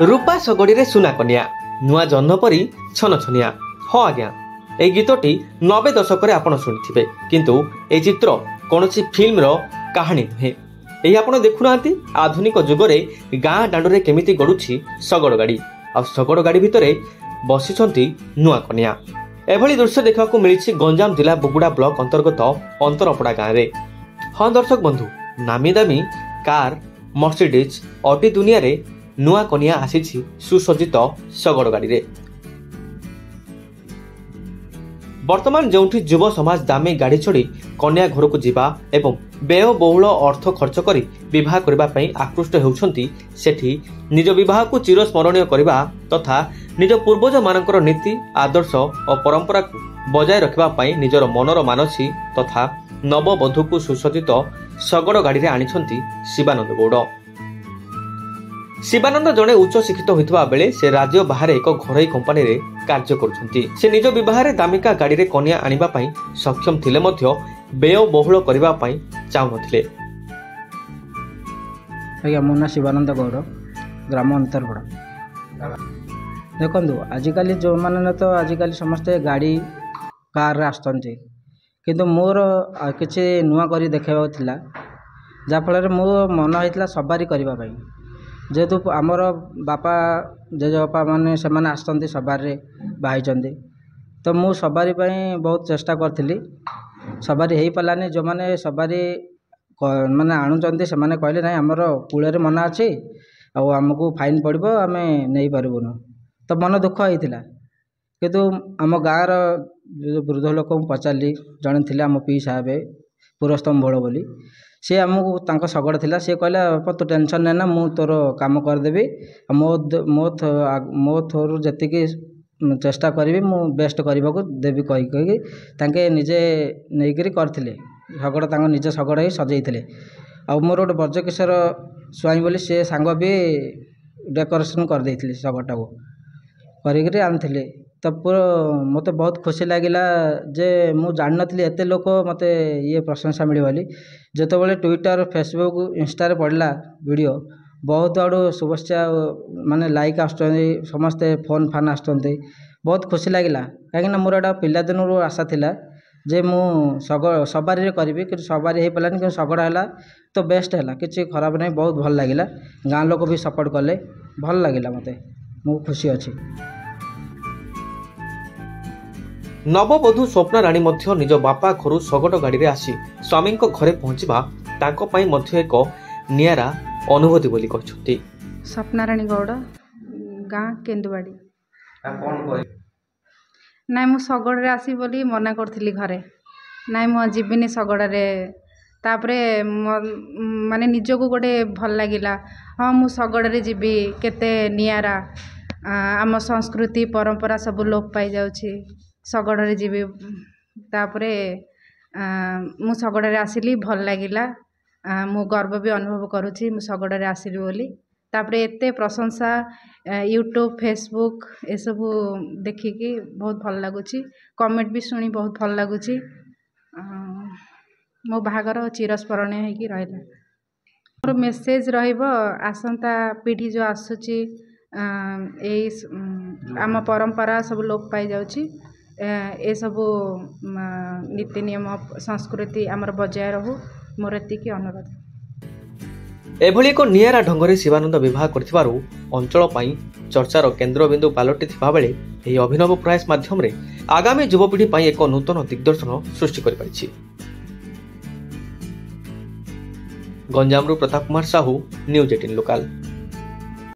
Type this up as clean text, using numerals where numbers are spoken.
रूपा सगड़ी सुना कन्या नुआ जह्न परी छन छनिया। हाँ आज्ञा এই गीतटी 90 दशक आपण शुणिथिबे किंतु ए चित्र कोनोसी फिल्म रो कहानी नुहे। एही आपण देखुना आधुनिक जुगरे गाँ दांडरे केमिति गडुछि सगड़ गाड़ी आ सगड़ गाड़ी भितरे बसिछंती नुआ कन्या। एभली दृश्य देखा मिली गंजाम जिला बुगुड़ा ब्लॉक अंतर्गत अंतरपड़ा गाँव में। हाँ दर्शक बंधु नामी दामी कार मर्सिडीज ऑडी दुनिया रे नुआ कन्या आसी सुसज्जित सगड़ गाड़ी रे। वर्तमान जोंठी युव समाज दामी गाड़ी छड़ी कन्या घर को जीवा एवं व्ययबहुल अर्थ खर्च करी विवाह करबा पई आकृष्ट हेउछंती सेठी निज विवाह को चिरस्मरणीय करबा तथा निज पूर्वज मानकर नीति आदर्श और परंपरा को बजाय रखबा पई निजर मनर मानसी तथा नववधू को सुसज्जित सगड़ गाड़ी रे आनिछंती शिवानंद गौड़। शिवानंद जड़े उच्च शिक्षित होता बेले से राज्य बाहर एक घरोई कंपानी रे कार्य करुछंती। से निज विवाह दामिका गाड़ी रे कन्या आनिबा पई सक्षम थिले मध्य व्ययबहुल करबा पई चाहुनथिले। आज्ञा मो ना शिवानंद गौड़ ग्राम अंतरपड़ा। देखो आजिकल जो मैंने तो आजिकल समस्ते गाड़ी कार आसती किंतु मोर किसी नुआ कर देखा जहाँफल मो मन होता सवारी करने जेहेतु आमर बापा जेजेबापा मैंने से आसती सवारी बाहर तो मु सवारी बहुत चेष्टा करी सवारी हो पारानी जो मैंने सवारी मैंने आणुंट से कहले ना आमर कूल मना अच्छी आमको फाइन पड़ो आम नहीं पारूनु तो मन दुख होता किंतु आम गाँव जो वृद्ध लोक पचारि जड़े थे आम पी साहेब पुरस्तम बड़ बोली सी आमको तांको सगड़ थिला सी कहला बापा तू टेंशन नेना मु तोर काम करदेवी मो थोर जी चेष्टा करी मु बेस्ट करने को देवी कही तांके निजे नहींकरी करथिले सगड़ तांको निजे सगड़ ही सजेइथिले। आ मोर गोटे ब्रजकिशोर स्वाई बोली सी सांग भी डेकोरेशन कर देइथिले सगड़टा को करी आनथिले तो मते बहुत खुशी लगिला जे मु जान नथली एते लोक मते ये प्रशंसा मिली बोली जेतो बेले ट्विटर फेसबुक इंस्टा पड़ला वीडियो बहुत आड़ू शुभेच्छा माने लाइक आसुचंदी समस्ते फोन फान आसुचंदी बहुत खुशी लगिला कहीं मोर एटा पिला दिन आशा थिला जे मु सवारी करी कि सवारी हो पारानी कि सगड़ा है तो बेस्ट है किसी खराब नहीं बहुत भल लगिला गाँ लोक भी सपोर्ट कले भल लगिला मते मु खुशी अच्छी। नववधू स्वप्ना राणी मध्य निज बापा घर सगड़ गाड़ी रे आसी स्वामी घरे पहुंचवा तांको पई मध्य एक नियारा अनुभूति बोली कहछथि। स्वप्ना राणी गौड़ गाँ केन्दुवाड़ी नाई मु सगड़ रे आसी बोली मना करथिली घरे नाई मु जीविनी सगड़ रे तापरे माने निजको गोटे भल लगिला हाँ मु सगड़ रे जीवी केते नियारा आम संस्कृति परंपरा सब लोप पाई जाउछि सगड़ रे जीवी तापरे मु सगड़ रे आसिली भल लगिला मु गर्व भी अनुभव करुछि मु सगड़ रे आसिली बोली तापरे एते प्रशंसा यूट्यूब फेसबुक ए सब देखिकी बहुत भल लगुछि कमेंट भी सुनी बहुत भल लगुछि मो बाहागर चिरस्मरणीय होइकी रहला। मोर मेसेज रहइबो आसंता पीढ़ी जो आसुछि आम परंपरा सब लोप पाई जाउछि ए सब नीति नियम संस्कृति आमर बजाय रहू मोर एतिकी अनुरोध। एभली एक नियारा ढंगरे शिवानंद विवाह करथिबारु अंचल पई चर्चार केन्द्रबिंदु पालटि थिबा बेले एही अभिनव प्रयास माध्यम रे आगामी युवपीढ़ी पई एक नूतन दिग्दर्शन सृष्टि करि पारिछि। गंजामरु प्रताप कुमार साहू, न्यूज 18 लोकल।